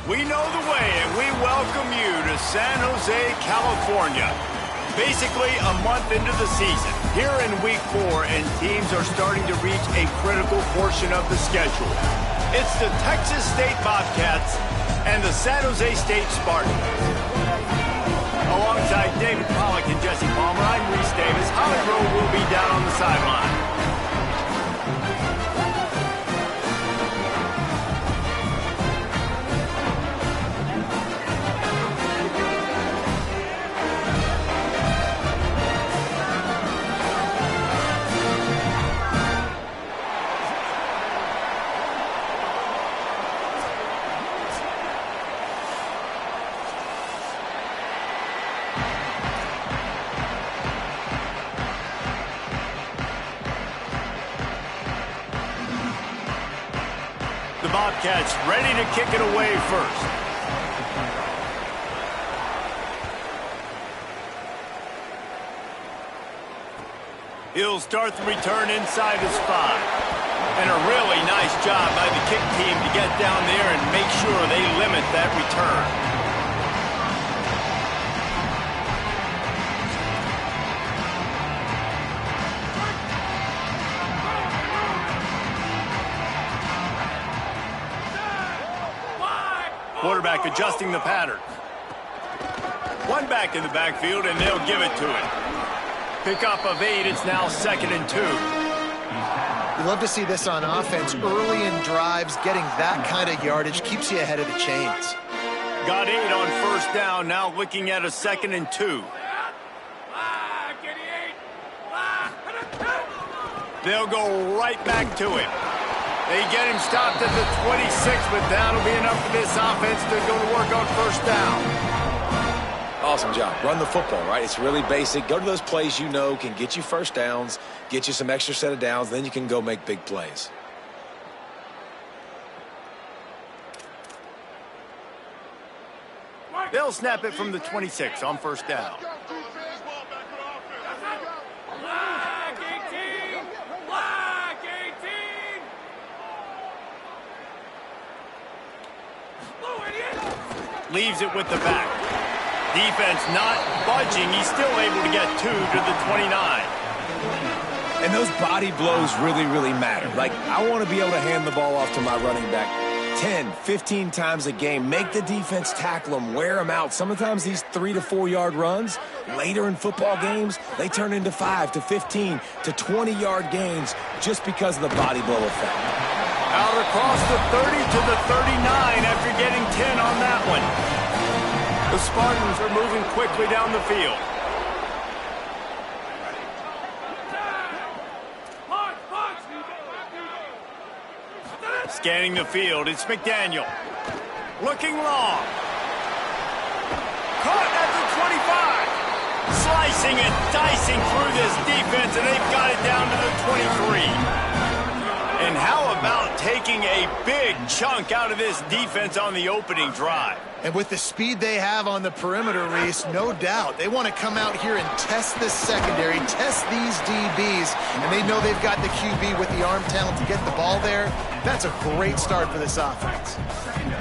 We know the way, and we welcome you to San Jose, California. Basically, a month into the season, here in Week 4, and teams are starting to reach a critical portion of the schedule. It's the Texas State Bobcats and the San Jose State Spartans. Alongside David Pollack and Jesse Palmer, I'm Reese Davis. Holly Rowe will be down on the sideline. Bobcats ready to kick it away first. He'll start the return inside his 5. And a really nice job by the kick team to get down there and make sure they limit that return. Quarterback adjusting the pattern. One back in the backfield, and they'll give it to him. Pickup of 8. It's now 2nd and 2. You love to see this on offense. Early in drives, getting that kind of yardage keeps you ahead of the chains. Got 8 on first down. Now looking at a 2nd and 2. They'll go right back to him. They get him stopped at the 26, but that'll be enough for this offense to go to work on first down. Awesome job. Run the football, right? It's really basic. Go to those plays you know can get you first downs, get you some extra set of downs, then you can go make big plays. They'll snap it from the 26 on first down. Leaves it with the back. Defense not budging. He's still able to get 2 to the 29. And those body blows really, really matter. Like, I want to be able to hand the ball off to my running back 10, 15 times a game. Make the defense tackle them, wear them out. Sometimes these 3 to 4 yard runs, later in football games, they turn into 5 to 15 to 20 yard gains just because of the body blow effect. Out across the 30 to the 39 after getting 10 on that one. The Spartans are moving quickly down the field. Scanning the field, it's McDaniel. Looking long. Caught at the 25. Slicing and dicing through this defense, and they've got it down to the 23. And how about taking a big chunk out of this defense on the opening drive? And with the speed they have on the perimeter, Reese, no doubt, they want to come out here and test this secondary, test these DBs, and they know they've got the QB with the arm talent to get the ball there. That's a great start for this offense.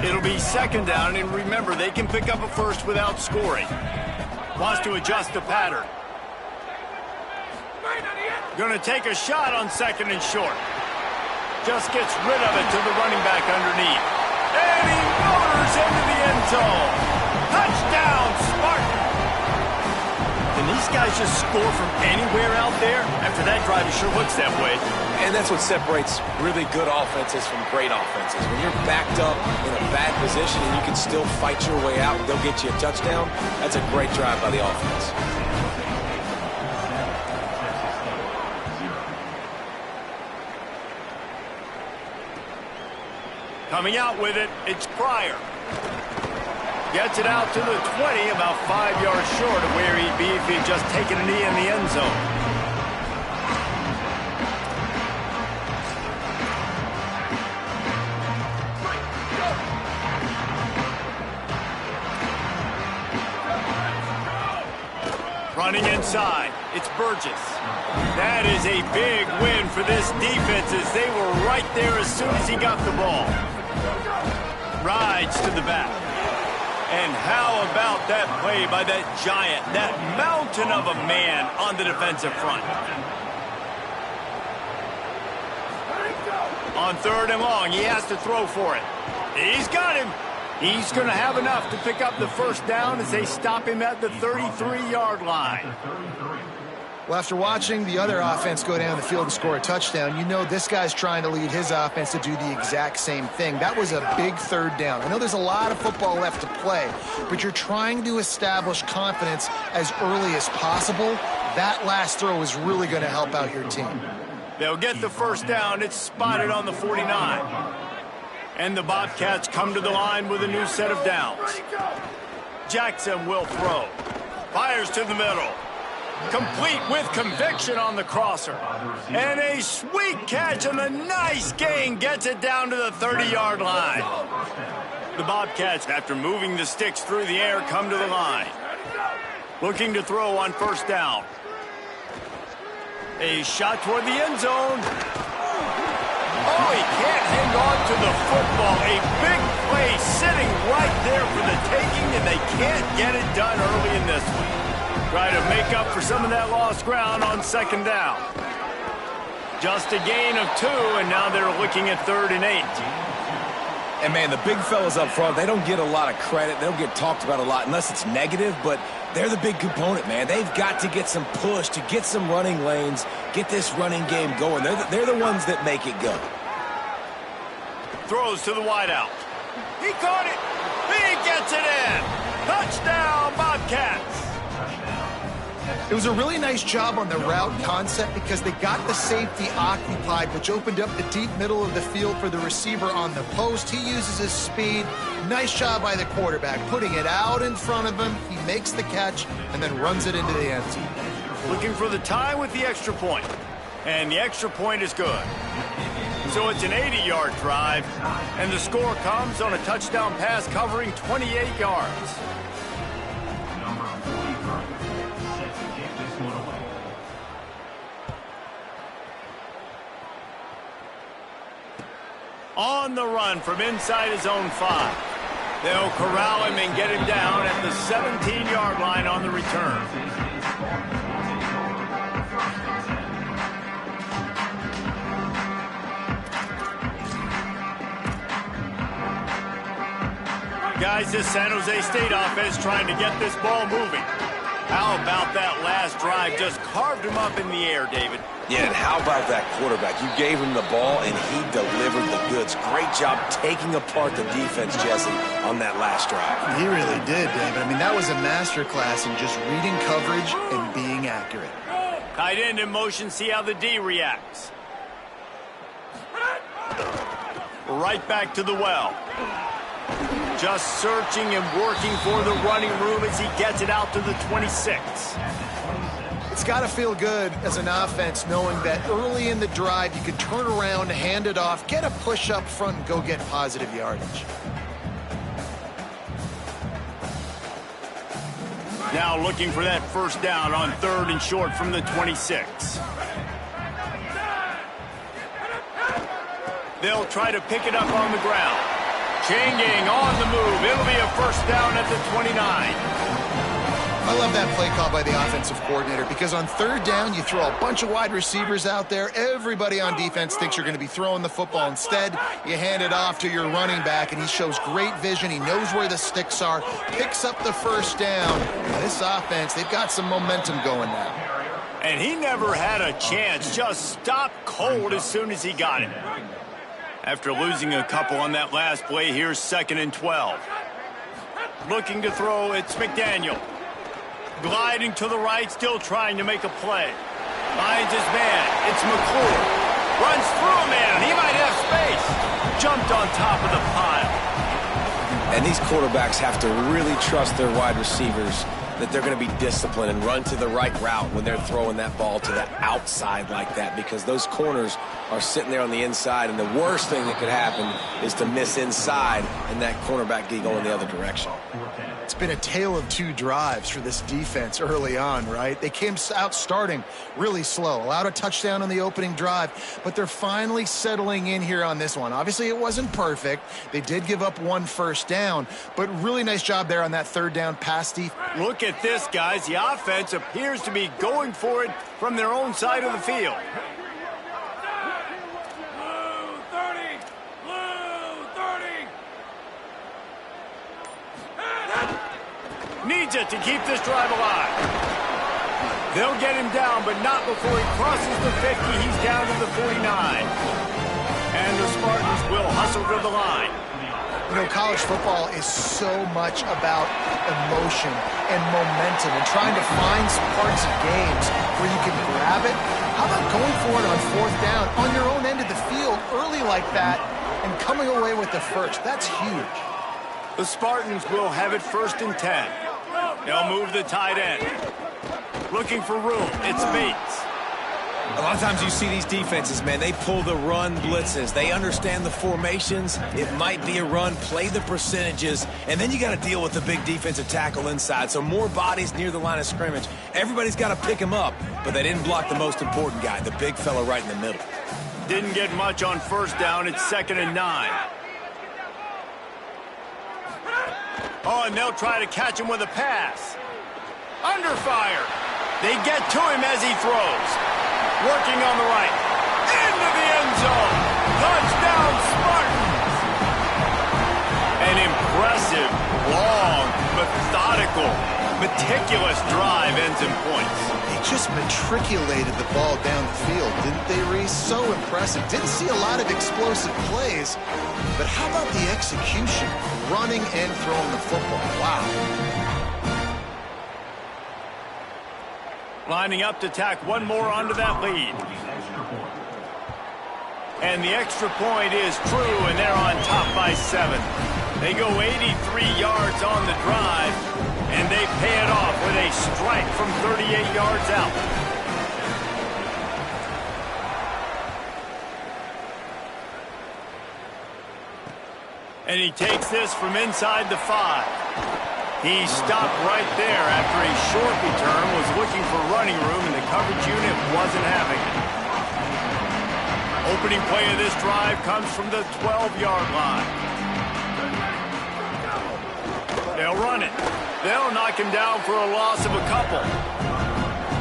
It'll be 2nd down, and remember, they can pick up a first without scoring. Wants to adjust the pattern. Going to take a shot on 2nd and short. Just gets rid of it to the running back underneath. And he motors into the end zone. Touchdown, Spartan! Can these guys just score from anywhere out there? After that drive, it sure looks that way. And that's what separates really good offenses from great offenses. When you're backed up in a bad position and you can still fight your way out and they'll get you a touchdown, that's a great drive by the offense. Coming out with it, it's Pryor. Gets it out to the 20, about 5 yards short of where he'd be if he'd just taken a knee in the end zone. Running inside, it's Burgess. That is a big win for this defense as they were right there as soon as he got the ball. Ride strides to the back. And how about that play by that giant, that mountain of a man on the defensive front? On 3rd and long, he has to throw for it. He's got him. He's going to have enough to pick up the first down as they stop him at the 33-yard line. Well, after watching the other offense go down the field and score a touchdown, you know this guy's trying to lead his offense to do the exact same thing. That was a big 3rd down. I know there's a lot of football left to play, but you're trying to establish confidence as early as possible. That last throw is really going to help out your team. They'll get the first down. It's spotted on the 49. And the Bobcats come to the line with a new set of downs. Jackson will throw. Fires to the middle. Complete with conviction on the crosser. And a sweet catch and a nice gain gets it down to the 30-yard line. The Bobcats, after moving the sticks through the air, come to the line. Looking to throw on first down. A shot toward the end zone. Oh, he can't hang on to the football. A big play sitting right there for the taking, and they can't get it done early in this one. Try to make up for some of that lost ground on 2nd down. Just a gain of 2, and now they're looking at 3rd and 8. And, man, the big fellas up front, they don't get a lot of credit. They don't get talked about a lot unless it's negative, but they're the big component, man. They've got to get some push, to get some running lanes, get this running game going. They're the ones that make it go. Throws to the wideout. He caught it. He gets it in. Touchdown, Bobcats. It was a really nice job on the route concept because they got the safety occupied, which opened up the deep middle of the field for the receiver on the post. He uses his speed. Nice job by the quarterback, putting it out in front of him. He makes the catch and then runs it into the end zone. Looking for the tie with the extra point. And the extra point is good. So it's an 80-yard drive, and the score comes on a touchdown pass covering 28 yards. On the run from inside his own 5. They'll corral him and get him down at the 17-yard line on the return. Guys, this San Jose State offense trying to get this ball moving. How about that last drive? Just carved him up in the air, David. Yeah, and how about that quarterback? You gave him the ball, and he delivered the goods. Great job taking apart the defense, Jesse, on that last drive. He really did, David. I mean, that was a masterclass in just reading coverage and being accurate. Tight end in motion, see how the D reacts. Right back to the well. Just searching and working for the running room as he gets it out to the 26. It's got to feel good as an offense knowing that early in the drive you can turn around, hand it off, get a push up front, and go get positive yardage. Now looking for that first down on 3rd and short from the 26. They'll try to pick it up on the ground. Changing on the move. It'll be a first down at the 29. I love that play call by the offensive coordinator because on 3rd down, you throw a bunch of wide receivers out there. Everybody on defense thinks you're going to be throwing the football. Instead, you hand it off to your running back, and he shows great vision. He knows where the sticks are, picks up the first down. And this offense, they've got some momentum going now. And he never had a chance. Just stopped cold as soon as he got it. After losing a couple on that last play, here's 2nd and 12. Looking to throw, it's McDaniel. Gliding to the right, still trying to make a play. Finds his man, it's McClure. Runs through a man, he might have space. Jumped on top of the pile. And these quarterbacks have to really trust their wide receivers that they're going to be disciplined and run to the right route when they're throwing that ball to the outside like that, because those corners are sitting there on the inside, and the worst thing that could happen is to miss inside and that cornerback be going the other direction. It's been a tale of two drives for this defense early on, right? They came out starting really slow, allowed a touchdown on the opening drive, but they're finally settling in here on this one. Obviously, it wasn't perfect. They did give up 1 first down, but really nice job there on that third down pass defense. Look at this, guys. The offense appears to be going for it from their own side of the field. Needs it to keep this drive alive. They'll get him down, but not before he crosses the 50. He's down to the 49. And the Spartans will hustle to the line. You know, college football is so much about emotion and momentum and trying to find some parts of games where you can grab it. How about going for it on 4th down on your own end of the field early like that and coming away with the first? That's huge. The Spartans will have it 1st and 10. They'll move the tight end. Looking for room. It's Bates. A lot of times you see these defenses, man, they pull the run blitzes. They understand the formations. It might be a run, play the percentages, and then you got to deal with the big defensive tackle inside. So more bodies near the line of scrimmage. Everybody's got to pick him up, but they didn't block the most important guy, the big fella right in the middle. Didn't get much on 1st down. It's 2nd and 9. Oh, and they'll try to catch him with a pass. Under fire. They get to him as he throws. Working on the right. Into the end zone. Touchdown, Spartans. An impressive, long, methodical, meticulous drive ends in points. They just matriculated the ball down the field, didn't they, Reese? So impressive. Didn't see a lot of explosive plays, but how about the execution? Running and throwing the football. Wow. Lining up to tack one more onto that lead. And the extra point is true, and they're on top by 7. They go 83 yards on the drive, and they pay it off with a strike from 38 yards out. And he takes this from inside the 5. He stopped right there after a short return, was looking for running room, and the coverage unit wasn't having it. Opening play of this drive comes from the 12-yard line. They'll run it. They'll knock him down for a loss of a couple.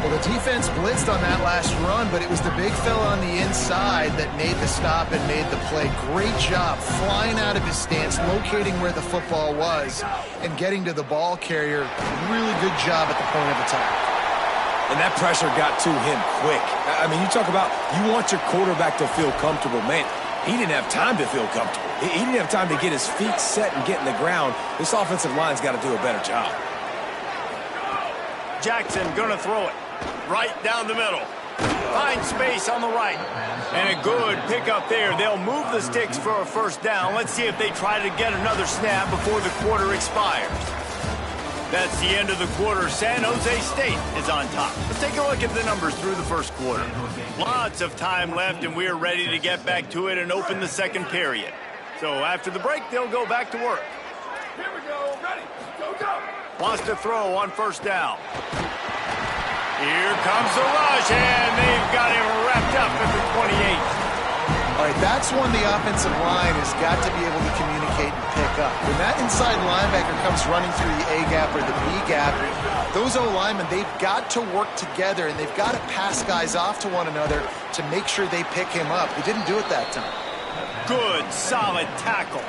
Well, the defense blitzed on that last run, but it was the big fella on the inside that made the stop and made the play. Great job flying out of his stance, locating where the football was, and getting to the ball carrier. Really good job at the point of attack. And that pressure got to him quick. I mean, you talk about you want your quarterback to feel comfortable. Man, he didn't have time to feel comfortable. He didn't have time to get his feet set and get in the ground. This offensive line's got to do a better job. Jackson gonna throw it. Right down the middle. Finds space on the right. And a good pickup there. They'll move the sticks for a 1st down. Let's see if they try to get another snap before the quarter expires. That's the end of the quarter. San Jose State is on top. Let's take a look at the numbers through the 1st quarter. Lots of time left, and we're ready to get back to it and open the 2nd period. So after the break, they'll go back to work. Here we go. Ready. Go, go. Wants to throw on 1st down. Here comes the rush, and they've got him wrapped up at the 28. All right, that's one the offensive line has got to be able to communicate and pick up. When that inside linebacker comes running through the A gap or the B gap, those O-linemen, they've got to work together, and they've got to pass guys off to one another to make sure they pick him up. They didn't do it that time. Good, solid tackle.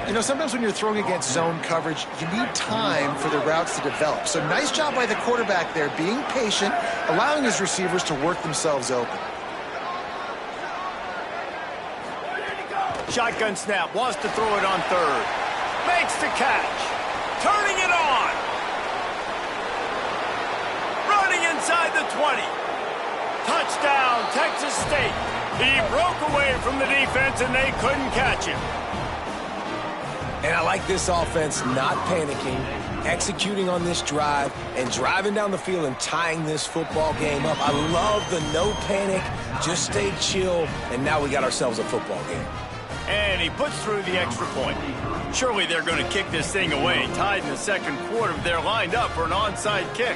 You know, sometimes when you're throwing against zone coverage, you need time for the routes to develop. So nice job by the quarterback there, being patient, allowing his receivers to work themselves open. Shotgun snap, wants to throw it on 3rd. Makes the catch. Turning it on. Running inside the 20. Touchdown, Texas State. He broke away from the defense, and they couldn't catch him. And I like this offense not panicking, executing on this drive, and driving down the field and tying this football game up. I love the no panic, just stay chill, and now we got ourselves a football game. And he puts through the extra point. Surely they're going to kick this thing away. Tied in the second quarter, they're lined up for an onside kick.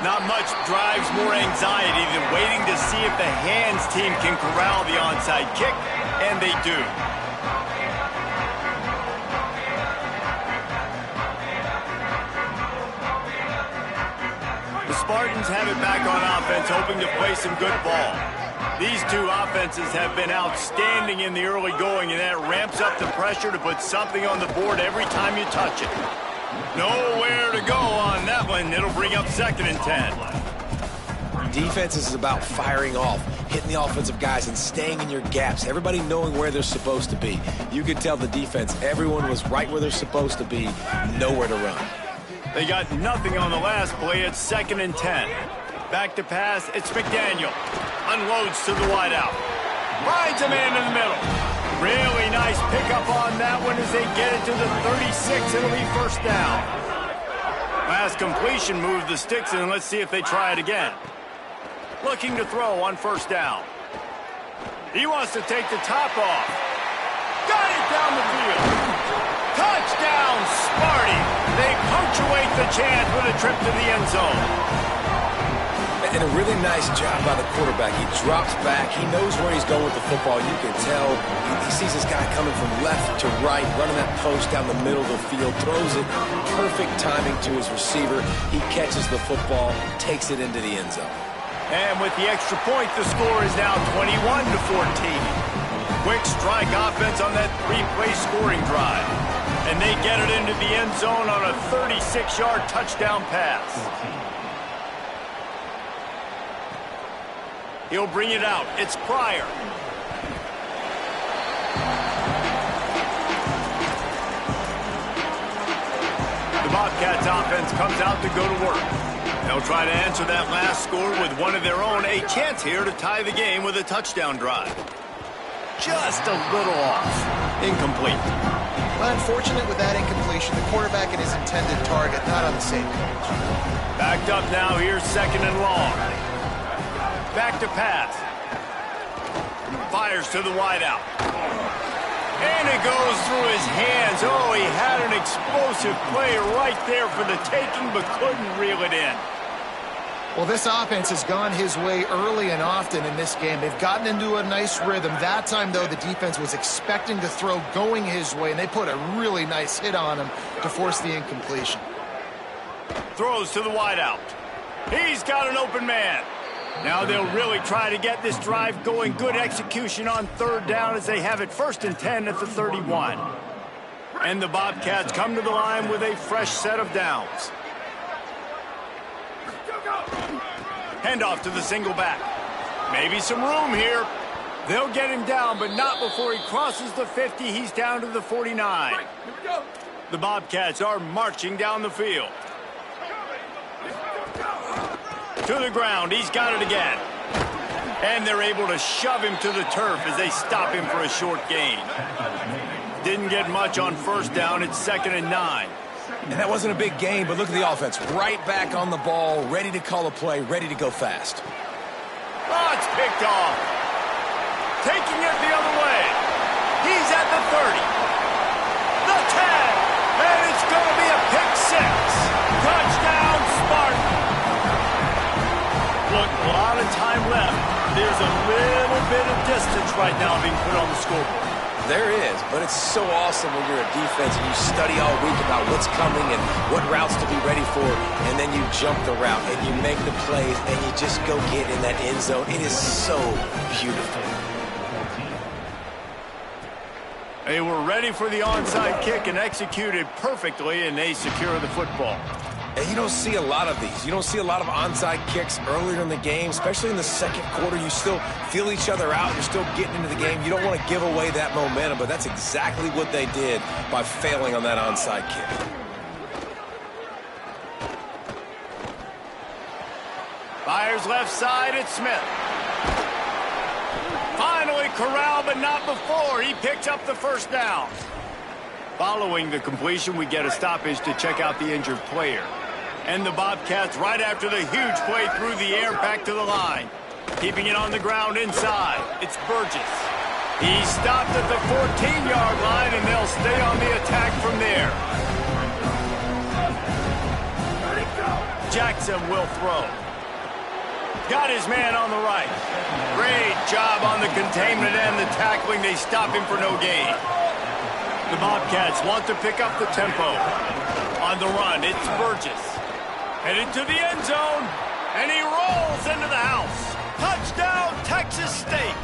Not much drives more anxiety than waiting to see if the hands team can corral the onside kick, and they do. The Spartans have it back on offense, hoping to play some good ball. These two offenses have been outstanding in the early going, and that ramps up the pressure to put something on the board every time you touch it. Nowhere to go on that one. It'll bring up 2nd and 10. Defense is about firing off, hitting the offensive guys and staying in your gaps, everybody knowing where they're supposed to be. You could tell the defense, everyone was right where they're supposed to be, nowhere to run. They got nothing on the last play. It's 2nd and 10. Back to pass. It's McDaniel. Unloads to the wideout. Finds a man in the middle. Really nice pickup on that one as they get it to the 36. It'll be 1st down. Last completion moved the sticks, and let's see if they try it again. Looking to throw on 1st down. He wants to take the top off. Got it down the field. Touchdown, Sparty. They punctuate the chance with a trip to the end zone. And a really nice job by the quarterback. He drops back. He knows where he's going with the football. You can tell. He sees this guy coming from left to right, running that post down the middle of the field, throws it. Perfect timing to his receiver. He catches the football, takes it into the end zone. And with the extra point, the score is now 21-14. Quick strike offense on that 3-play scoring drive. And they get it into the end zone on a 36-yard touchdown pass. He'll bring it out. It's Pryor. The Bobcats offense comes out to go to work. They'll try to answer that last score with one of their own. A chance here to tie the game with a touchdown drive. Just a little off. Incomplete. Well, unfortunate with that incompletion. The quarterback and his intended target not on the same page. Backed up now. Here's 2nd and long. Back to pass. Fires to the wideout. And it goes through his hands. Oh, he had an explosive play right there for the taking, but couldn't reel it in. Well, this offense has gone his way early and often in this game. They've gotten into a nice rhythm. That time, though, the defense was expecting to throw going his way, and they put a really nice hit on him to force the incompletion. Throws to the wideout. He's got an open man. Now they'll really try to get this drive going. Good execution on 3rd down as they have it 1st and 10 at the 31. And the Bobcats come to the line with a fresh set of downs. Handoff to the single back. Maybe some room here. They'll get him down, but not before he crosses the 50. He's down to the 49. The Bobcats are marching down the field. To the ground. He's got it again. And they're able to shove him to the turf as they stop him for a short gain. Didn't get much on 1st down. It's 2nd and 9. And that wasn't a big gain, but look at the offense. Right back on the ball, ready to call a play, ready to go fast. Oh, it's picked off. Taking it the other way. He's at the 30. The 10. And it's going to be a pick 6. Touchdown, Spartan. Look, a lot of time left. There's a little bit of distance right now being put on the scoreboard. There is, but it's so awesome when you're a defense and you study all week about what's coming and what routes to be ready for, and then you jump the route and you make the plays and you just go get in that end zone. It is so beautiful. They were ready for the onside kick and executed perfectly, and they secure the football. And you don't see a lot of these. You don't see a lot of onside kicks earlier in the game, especially in the second quarter. You still feel each other out. You're still getting into the game. You don't want to give away that momentum, but that's exactly what they did by failing on that onside kick. Fires left side, it's Smith. Finally Boy, corral, but not before. He picks up the first down. Following the completion, we get a stoppage to check out the injured player. And the Bobcats, right after the huge play through the air, back to the line. Keeping it on the ground inside. It's Burgess. He stopped at the 14-yard line, and they'll stay on the attack from there. Jackson will throw. Got his man on the right. Great job on the containment and the tackling. They stop him for no gain. The Bobcats want to pick up the tempo. On the run, it's Burgess. Headed to the end zone, and he rolls into the house. Touchdown, Texas State.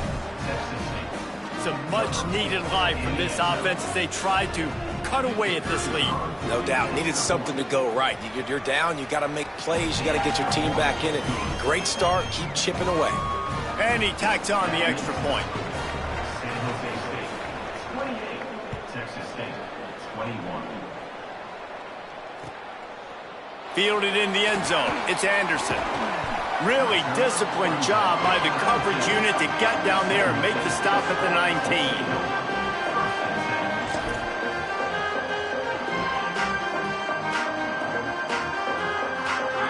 Some much-needed life from this offense as they tried to cut away at this lead. No doubt. Needed something to go right. You're down. You got to make plays. You got to get your team back in it. Great start. Keep chipping away. And he tacks on the extra point. Texas State, 21. Fielded in the end zone. It's Anderson. Really disciplined job by the coverage unit to get down there and make the stop at the 19.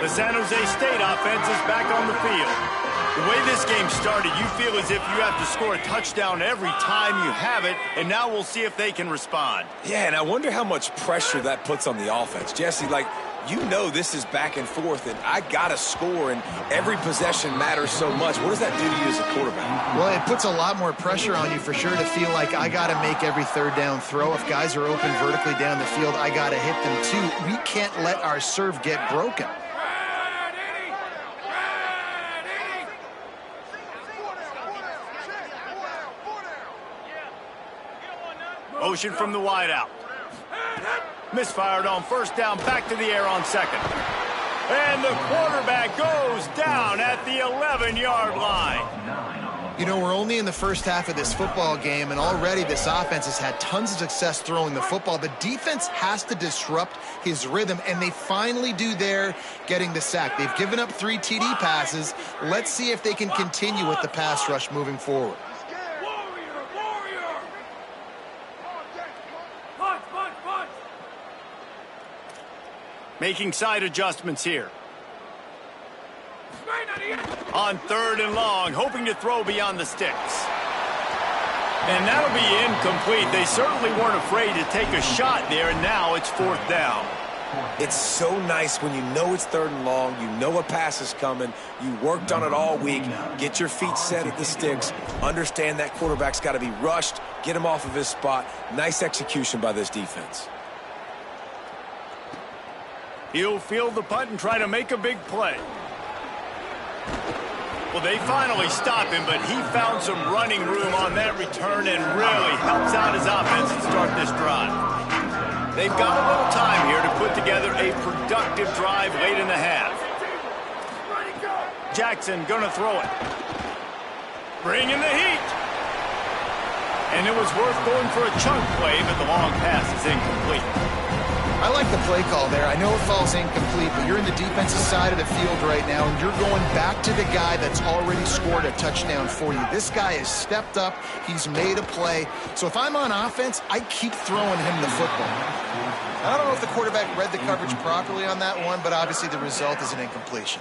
The San Jose State offense is back on the field. The way this game started, you feel as if you have to score a touchdown every time you have it, and now we'll see if they can respond. Yeah, and I wonder how much pressure that puts on the offense. Jesse, like, you know this is back and forth, and I got to score, and every possession matters so much. What does that do to you as a quarterback? Well, it puts a lot more pressure on you for sure to feel like I got to make every third down throw. If guys are open vertically down the field, I got to hit them too. We can't let our serve get broken. Motion from the wideout. Misfired on first down, back to the air on second. And the quarterback goes down at the 11-yard line. You know, we're only in the first half of this football game, and already this offense has had tons of success throwing the football. The defense has to disrupt his rhythm, and they finally do there, getting the sack. They've given up 3 TD passes. Let's see if they can continue with the pass rush moving forward. Making side adjustments here. On third and long, hoping to throw beyond the sticks. And that'll be incomplete. They certainly weren't afraid to take a shot there, and now it's fourth down. It's so nice when you know it's third and long, you know a pass is coming, you worked on it all week, get your feet set at the sticks, understand that quarterback's got to be rushed, get him off of his spot. Nice execution by this defense. He'll field the punt and try to make a big play. Well, they finally stop him, but he found some running room on that return and really helps out his offense to start this drive. They've got a little time here to put together a productive drive late in the half. Jackson gonna throw it. Bringing the heat. And it was worth going for a chunk play, but the long pass is incomplete. I like the play call there. I know it falls incomplete, but you're in the defensive side of the field right now, and you're going back to the guy that's already scored a touchdown for you. This guy has stepped up. He's made a play. So if I'm on offense, I keep throwing him the football. I don't know if the quarterback read the coverage properly on that one, but obviously the result is an incompletion.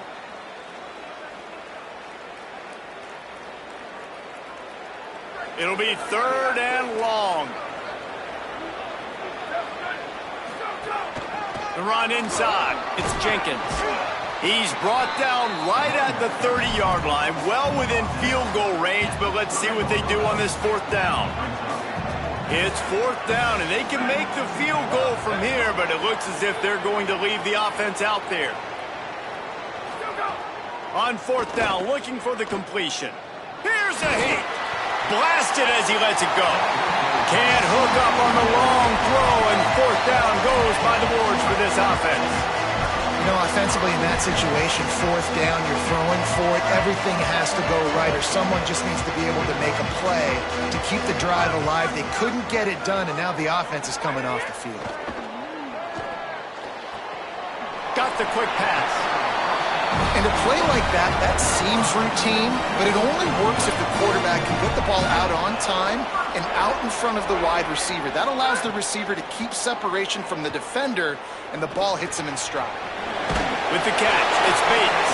It'll be third and long. The run inside. It's Jenkins. He's brought down right at the 30-yard line, well within field goal range, but let's see what they do on this fourth down. It's fourth down, and they can make the field goal from here, but it looks as if they're going to leave the offense out there. On fourth down, looking for the completion. Here's a heat. Blasted as he lets it go. Can't hook up on the long throw, and fourth down goes by the boards for this offense. You know, offensively in that situation, fourth down, you're throwing for it. Everything has to go right, or someone just needs to be able to make a play to keep the drive alive. They couldn't get it done, and now the offense is coming off the field. Got the quick pass. And a play like that, that seems routine, but it only works if the quarterback can get the ball out on time and out in front of the wide receiver. That allows the receiver to keep separation from the defender, and the ball hits him in stride. With the catch, it's Bates.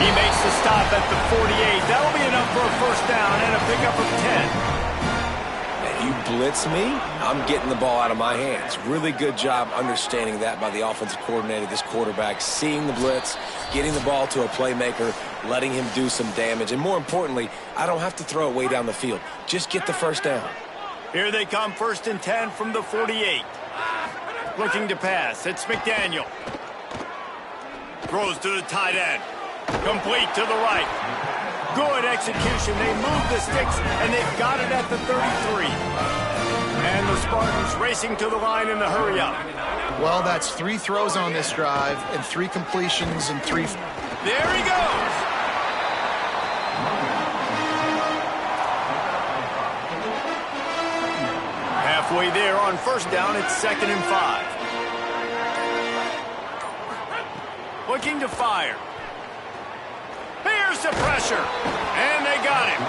He makes the stop at the 48. That'll be enough for a first down and a pickup of 10. You blitz me, I'm getting the ball out of my hands. Really good job understanding that by the offensive coordinator, this quarterback, seeing the blitz, getting the ball to a playmaker, letting him do some damage. And more importantly, I don't have to throw it way down the field. Just get the first down. Here they come, 1st and 10 from the 48. Looking to pass, it's McDaniel. Throws to the tight end. Complete to the right. Good execution. They move the sticks, and they've got it at the 33. And the Spartans racing to the line in the hurry-up. Well, that's 3 throws on this drive and 3 completions and 3... There he goes! Halfway there on first down, it's 2nd and 5. Looking to fire. Here's the pressure, and they got him.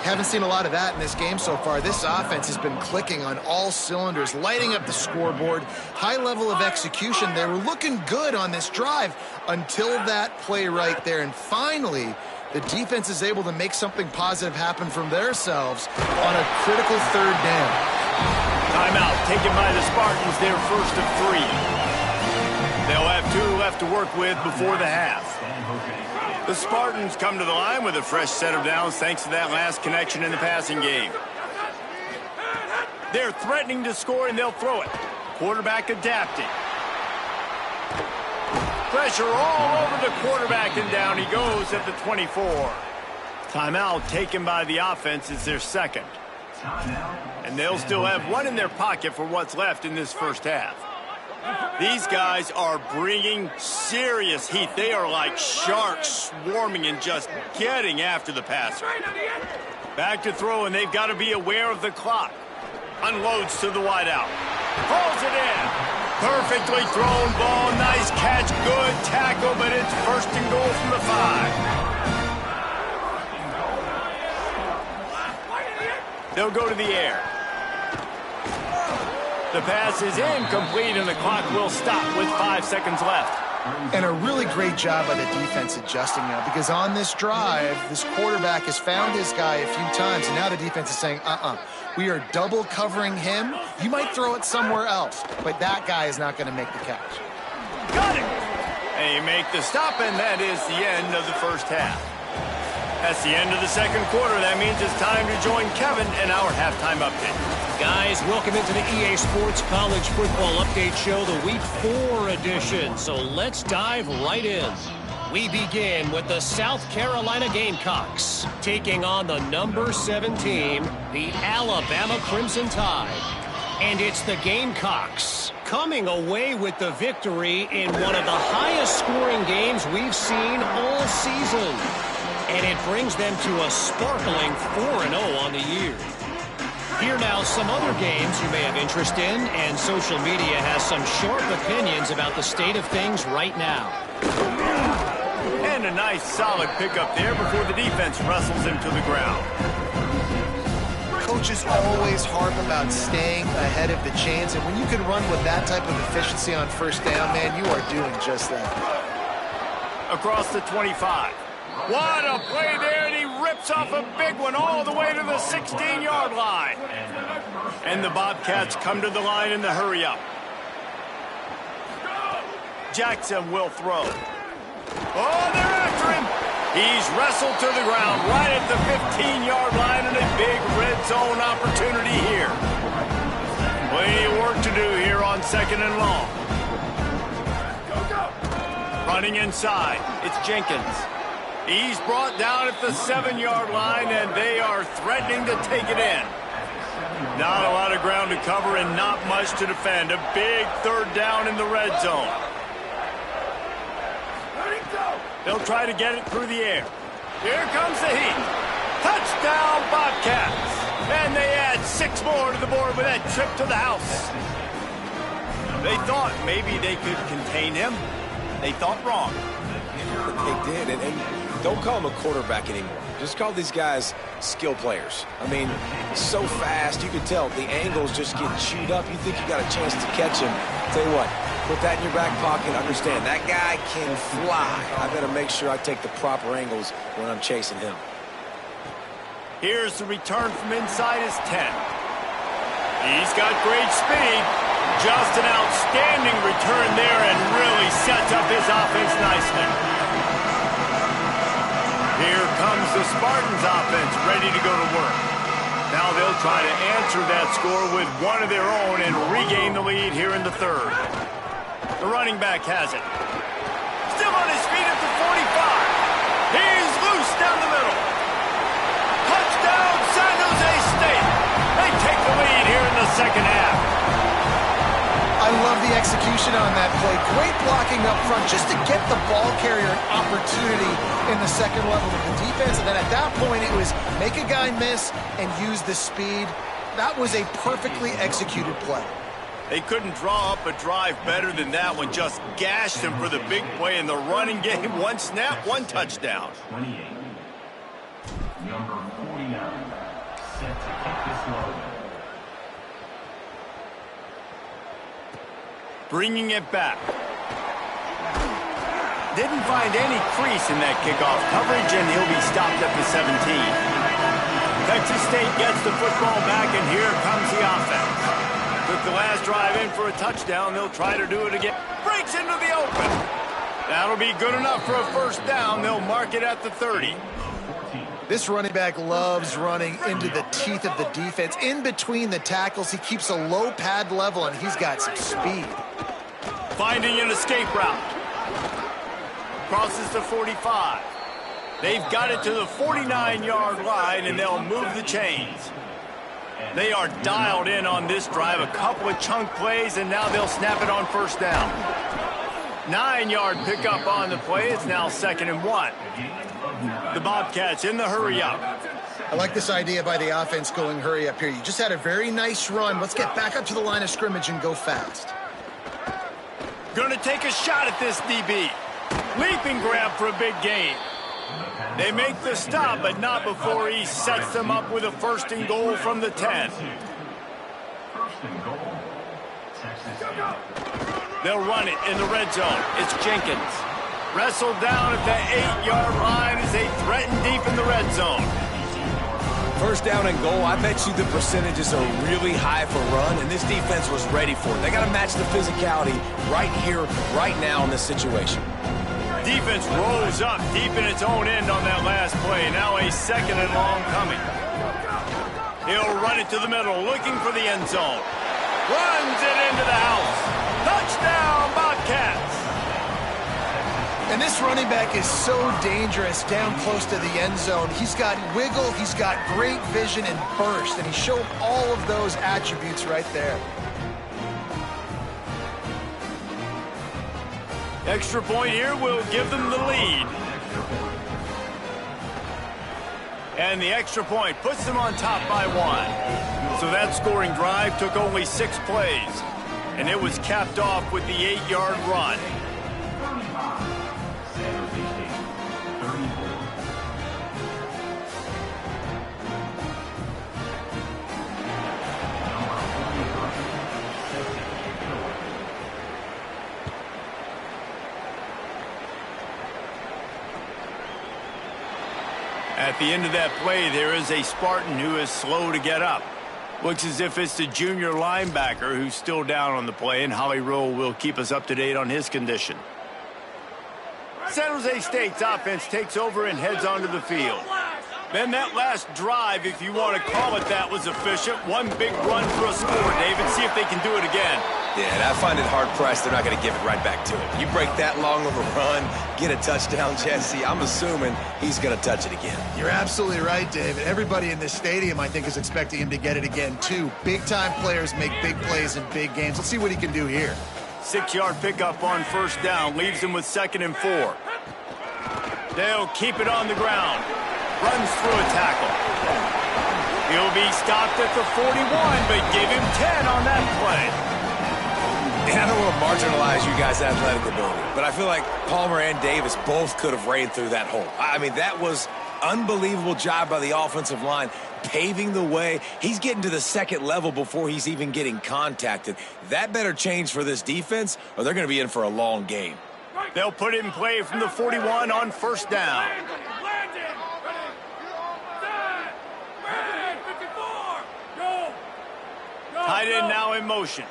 Haven't seen a lot of that in this game so far. This offense has been clicking on all cylinders, lighting up the scoreboard. High level of execution. They were looking good on this drive until that play right there. And finally, the defense is able to make something positive happen from themselves on a critical 3rd down. Timeout taken by the Spartans, their 1st of 3. They'll have 2 left to work with before the half. The Spartans come to the line with a fresh set of downs thanks to that last connection in the passing game. They're threatening to score, and they'll throw it. Quarterback adapting. Pressure all over the quarterback, and down he goes at the 24. Timeout taken by the offense is their 2nd. And they'll still have 1 in their pocket for what's left in this first half. These guys are bringing serious heat. They are like sharks swarming and just getting after the passer. Back to throw, and they've got to be aware of the clock. Unloads to the wideout. Pulls it in. Perfectly thrown ball. Nice catch. Good tackle, but it's 1st and goal from the 5. They'll go to the air. The pass is incomplete, and the clock will stop with 5 seconds left. And a really great job by the defense adjusting now, because on this drive, this quarterback has found his guy a few times, and now the defense is saying, we are double covering him. You might throw it somewhere else, but that guy is not going to make the catch. Got it! They make the stop, and that is the end of the first half. That's the end of the 2nd quarter. That means it's time to join Kevin in our halftime update. Guys, welcome into the EA Sports College Football Update Show, the Week 4 edition. So let's dive right in. We begin with the South Carolina Gamecocks taking on the number 7 team, the Alabama Crimson Tide. And it's the Gamecocks coming away with the victory in one of the highest scoring games we've seen all season. And it brings them to a sparkling 4-0 on the year. Here now, some other games you may have interest in, and social media has some sharp opinions about the state of things right now. And a nice solid pickup there before the defense wrestles him to the ground. Coaches always harp about staying ahead of the chains, and when you can run with that type of efficiency on first down, man, you are doing just that. Across the 25. What a play there, and he rips off a big one all the way to the 16-yard line. And the Bobcats come to the line in the hurry-up. Jackson will throw. Oh, they're after him. He's wrestled to the ground right at the 15-yard line, and a big red zone opportunity here. Plenty of work to do here on 2nd and long. Running inside, it's Jenkins. He's brought down at the 7-yard line, and they are threatening to take it in. Not a lot of ground to cover and not much to defend. A big 3rd down in the red zone. They'll try to get it through the air. Here comes the heat. Touchdown, Bobcats. And they add 6 more to the board with that trip to the house. They thought maybe they could contain him. They thought wrong. They did, and don't call him a quarterback anymore. Just call these guys skill players. I mean, so fast, you can tell the angles just get chewed up. You think you got a chance to catch him. Tell you what, put that in your back pocket. Understand, that guy can fly. I better make sure I take the proper angles when I'm chasing him. Here's the return from inside his 10. He's got great speed. Just an outstanding return there and really sets up his offense nicely. Here comes the Spartans offense ready to go to work. Now they'll try to answer that score with one of their own and regain the lead here in the third. The running back has it. Still on his feet at the 45. He's loose down the middle. Touchdown, San Jose State. They take the lead here in the second half. I love the execution on that play. Great blocking up front just to get the ball carrier an opportunity in the second level of the defense. And then at that point, it was make a guy miss and use the speed. That was a perfectly executed play. They couldn't draw up a drive better than that one. Just gashed him for the big play in the running game. One snap, one touchdown. 28. Number 49. Set to kick this load. Bringing it back. Didn't find any crease in that kickoff coverage, and he'll be stopped at the 17. Texas State gets the football back, and here comes the offense. Took the last drive in for a touchdown. They'll try to do it again. Breaks into the open. That'll be good enough for a first down. They'll mark it at the 30. This running back loves running into the teeth of the defense. In between the tackles, he keeps a low pad level, and he's got some speed. Finding an escape route. Crosses the 45. They've got it to the 49-yard line, and they'll move the chains. They are dialed in on this drive. A couple of chunk plays, and now they'll snap it on first down. 9-yard pickup on the play. It's now 2nd and 1. The Bobcats in the hurry up. I like this idea by the offense going hurry up here. You just had a very nice run. Let's get back up to the line of scrimmage and go fast. Going to take a shot at this DB. Leaping grab for a big gain. They make the stop, but not before he sets them up with a 1st and goal from the 10. 1st and goal. Texas State. They'll run it in the red zone. It's Jenkins. Wrestled down at the 8-yard line as they threaten deep in the red zone. First down and goal, I bet you the percentages are really high for run, and this defense was ready for it. They got to match the physicality right here, right now in this situation. Defense rolls up deep in its own end on that last play. Now a 2nd and long coming. He'll run it to the middle, looking for the end zone. Runs it into the house. Touchdown, Bobcats. And this running back is so dangerous down close to the end zone. He's got wiggle, he's got great vision and burst, and he showed all of those attributes right there. Extra point here will give them the lead. And the extra point puts them on top by 1. So that scoring drive took only 6 plays. And it was capped off with the 8-yard run. At the end of that play, there is a Spartan who is slow to get up. Looks as if it's the junior linebacker who's still down on the play, and Holly Rowe will keep us up to date on his condition. San Jose State's offense takes over and heads onto the field. Then that last drive, if you want to call it that, was efficient. One big run for a score, David. See if they can do it again. Yeah, and I find it hard-pressed they're not going to give it right back to him. You break that long of a run, get a touchdown, Jesse, I'm assuming he's going to touch it again. You're absolutely right, David. Everybody in this stadium, I think, is expecting him to get it again, too. Big-time players make big plays in big games. Let's see what he can do here. 6-yard pickup on first down, leaves him with 2nd and 4. They'll keep it on the ground. Runs through a tackle. He'll be stopped at the 41, but give him 10 on that play. And I don't want to marginalize you guys' athletic ability, but I feel like Palmer and Davis both could have ran through that hole. I mean, that was Unbelievable job by the offensive line, paving the way. He's getting to the second level before he's even getting contacted. That better change for this defense, or they're going to be in for a long game. They'll put it in play from the 41 on first down. Tight end now in motion.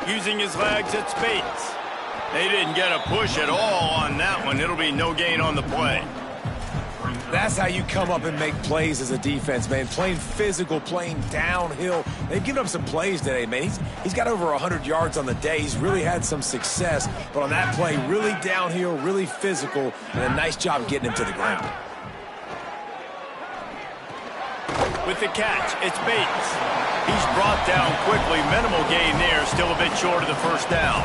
Using his legs, it's Bates. They didn't get a push at all on that one. It'll be no gain on the play. That's how you come up and make plays as a defense, man. Playing physical, playing downhill. They've given up some plays today, man. He's got over 100 yards on the day. He's really had some success. But on that play, really downhill, really physical, and a nice job getting him to the ground. With the catch, it's Bates. He's brought down quickly. Minimal gain there, still a bit short of the first down.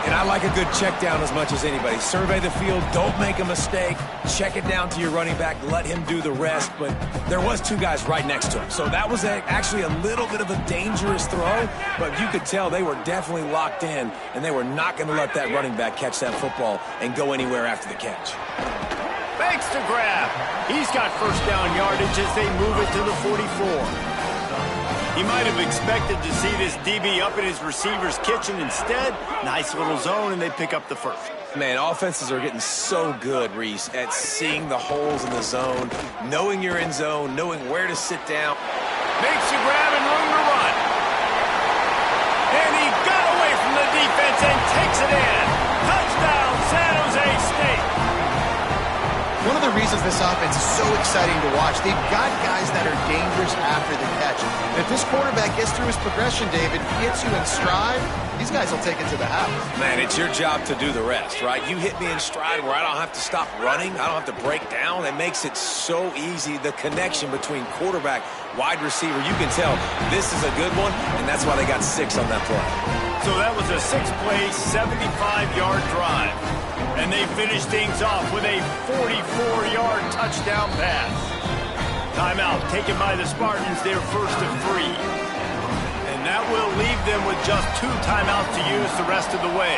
And I like a good check down as much as anybody. Survey the field, don't make a mistake, check it down to your running back, let him do the rest. But there was two guys right next to him. So that was actually a little bit of a dangerous throw, but you could tell they were definitely locked in, and they were not going to let that running back catch that football and go anywhere after the catch. Banks to grab. He's got first down yardage as they move it to the 44. He might have expected to see this DB up in his receiver's kitchen. Instead, nice little zone, and they pick up the first. Man, offenses are getting so good, Reese, at seeing the holes in the zone, knowing you're in zone, knowing where to sit down. Makes a grab and room to run. And he got away from the defense and takes it in. Touchdown, San Jose State. One of the reasons this offense is so exciting to watch, they've got guys that are dangerous after the catch. And if this quarterback gets through his progression, David, hits you in stride, these guys will take it to the house. Man, it's your job to do the rest, right? You hit me in stride where I don't have to stop running. I don't have to break down. It makes it so easy. The connection between quarterback, wide receiver, you can tell this is a good one, and that's why they got 6 on that play. So that was a 6-play, 75-yard drive. And they finish things off with a 44-yard touchdown pass. Timeout taken by the Spartans, their first of 3. And that will leave them with just 2 timeouts to use the rest of the way.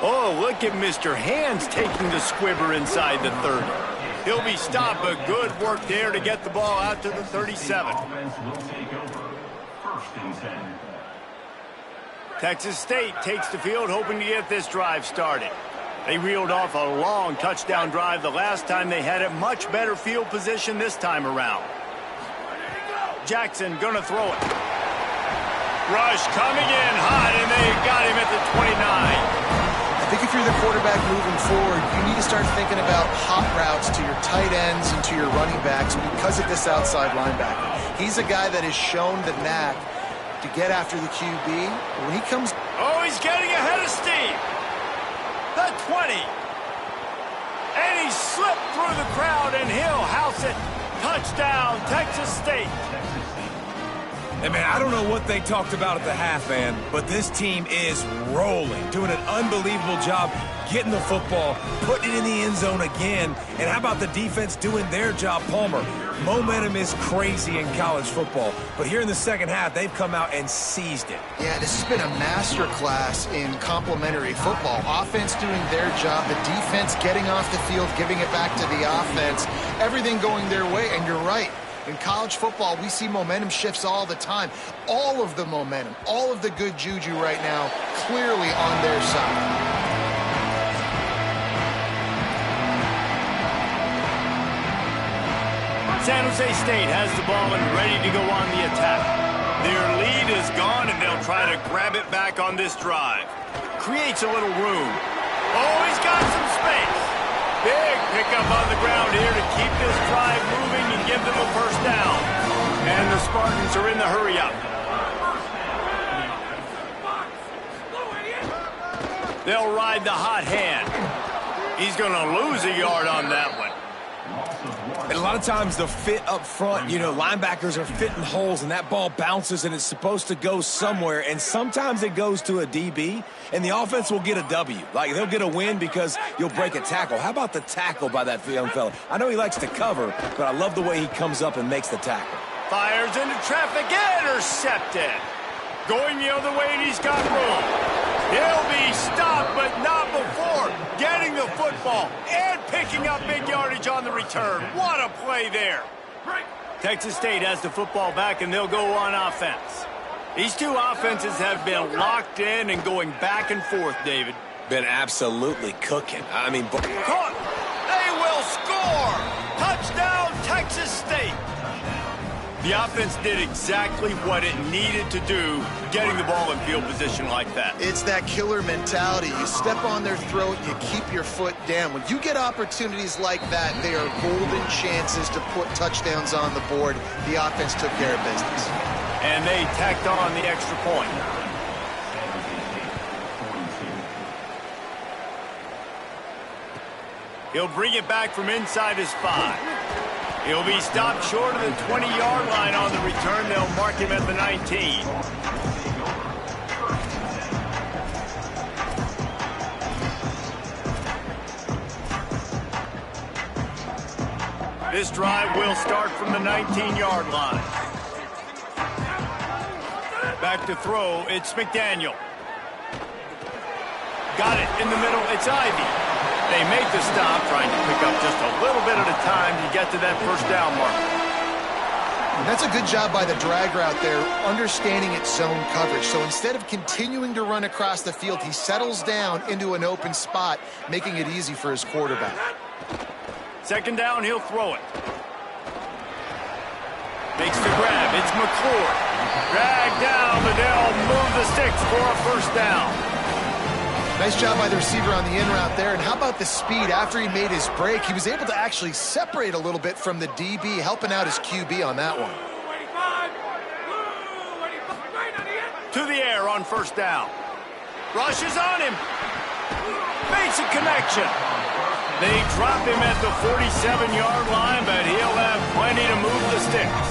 Oh, look at Mr. Hands taking the squibber inside the 30. He'll be stopped, but good work there to get the ball out to the 37. Offense will take over. First and 10. Texas State takes the field hoping to get this drive started. They reeled off a long touchdown drive the last time they had it. Much better field position this time around. Jackson gonna throw it. Rush coming in hot, and they got him at the 29. I think if you're the quarterback moving forward, you need to start thinking about hot routes to your tight ends and to your running backs because of this outside linebacker. He's a guy that has shown the knack to get after the QB. When he comes... Oh, he's getting ahead of Steve. The 20. And he slipped through the crowd, and he'll house it. Touchdown, Texas State. Hey, man, I don't know what they talked about at the half, man, but this team is rolling, doing an unbelievable job getting the football, putting it in the end zone again. And how about the defense doing their job, Palmer? Momentum is crazy in college football, but here in the second half, they've come out and seized it. Yeah, this has been a master class in complementary football. Offense doing their job, the defense getting off the field, giving it back to the offense, everything going their way, and you're right. In college football, we see momentum shifts all the time. All of the momentum, all of the good juju right now, clearly on their side. San Jose State has the ball and ready to go on the attack. Their lead is gone, and they'll try to grab it back on this drive. Creates a little room. Oh, he's got some space. Big pickup on the ground here to keep this drive moving and give them a first down. And the Spartans are in the hurry-up. They'll ride the hot hand. He's going to lose a yard on that one. And a lot of times the fit up front, you know, linebackers are fitting holes and that ball bounces and it's supposed to go somewhere. And sometimes it goes to a DB and the offense will get a W. Like they'll get a win because you'll break a tackle. How about the tackle by that young fella? I know he likes to cover, but I love the way he comes up and makes the tackle. Fires into traffic, intercepted. Going the other way, and he's got room. He'll be stopped, but not before getting the football and picking up big yardage on the return. What a play there. Texas State has the football back, and they'll go on offense. These two offenses have been locked in and going back and forth, David. Been absolutely cooking. I mean, Caught. They will score. Touchdown, Texas State. The offense did exactly what it needed to do, getting the ball in field position like that. It's that killer mentality. You step on their throat, you keep your foot down. When you get opportunities like that, they are golden chances to put touchdowns on the board. The offense took care of business. And they tacked on the extra point. He'll bring it back from inside his 5. He'll be stopped short of the 20-yard line on the return. They'll mark him at the 19. This drive will start from the 19-yard line. Back to throw, it's McDaniel. Got it in the middle, it's Ivy. They make the stop, trying to pick up just a little bit at a time to get to that first down mark. And that's a good job by the drag route there, understanding its zone coverage. So instead of continuing to run across the field, he settles down into an open spot, making it easy for his quarterback. Second down, he'll throw it. Makes the grab, it's McClure. Drag down, but they'll move the sticks for a first down. Nice job by the receiver on the in route there. And how about the speed after he made his break? He was able to actually separate a little bit from the DB, helping out his QB on that one. To the air on first down. Rushes on him. Makes a connection. They drop him at the 47-yard line, but he'll have plenty to move the sticks.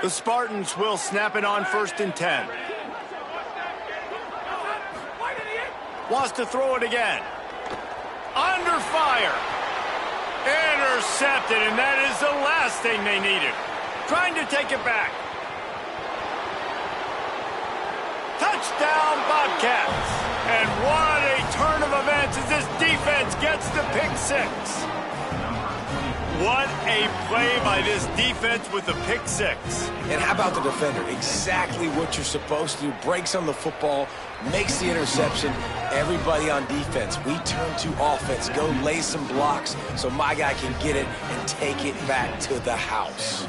The Spartans will snap it on 1st and 10. Wants to throw it again. Under fire. Intercepted, and that is the last thing they needed. Trying to take it back. Touchdown, Bobcats. And what a turn of events as this defense gets the pick 6. What a play by this defense with the pick 6. And how about the defender? Exactly what you're supposed to do. Breaks on the football, makes the interception. Everybody on defense, we turn to offense. Go lay some blocks so my guy can get it and take it back to the house.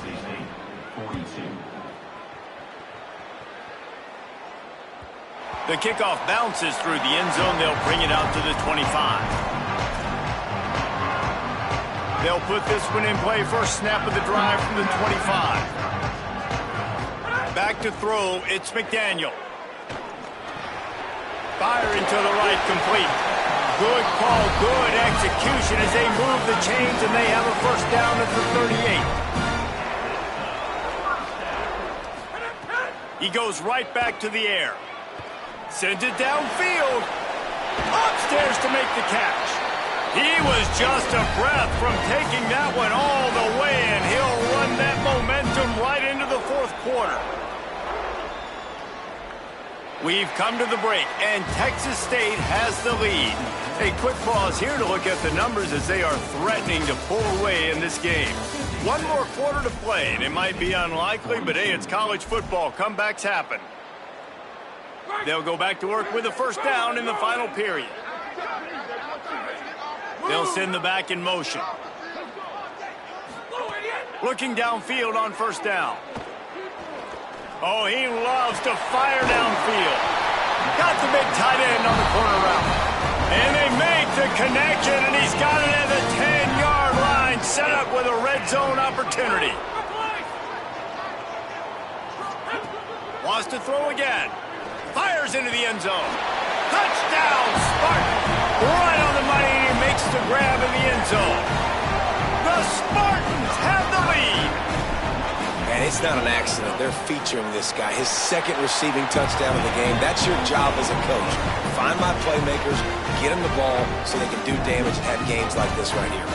The kickoff bounces through the end zone. They'll bring it out to the 25. They'll put this one in play. First snap of the drive from the 25. Back to throw, it's McDaniel. Firing to the right, complete. Good call, good execution as they move the chains, and they have a first down at the 38. He goes right back to the air. Sends it downfield. Upstairs to make the catch. He was just a breath from taking that one all the way, and he'll run that momentum right into the fourth quarter. We've come to the break, and Texas State has the lead. A quick pause here to look at the numbers as they are threatening to pull away in this game. One more quarter to play, and it might be unlikely, but hey, it's college football. Comebacks happen. They'll go back to work with a first down in the final period. They'll send the back in motion. Looking downfield on first down. Oh, he loves to fire downfield. Got the big tight end on the corner route. And they make the connection, and he's got it at the 10-yard line, set up with a red zone opportunity. Wants to throw again. Fires into the end zone. Touchdown, Spartan. Right on the money, and he makes the grab in the end zone. The Spartans have the lead. And it's not an accident. They're featuring this guy. His second receiving touchdown of the game. That's your job as a coach. Find my playmakers, get them the ball so they can do damage and have games like this right here.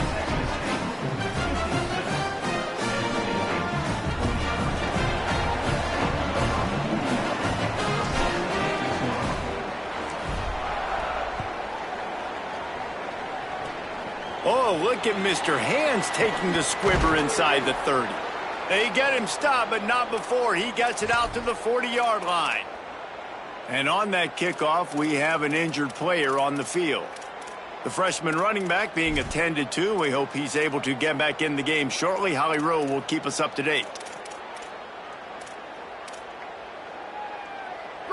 Oh, look at Mr. Hands taking the squibber inside the 30. They get him stopped, but not before he gets it out to the 40-yard line. And on that kickoff, we have an injured player on the field. The freshman running back being attended to. We hope he's able to get back in the game shortly. Holly Rowe will keep us up to date.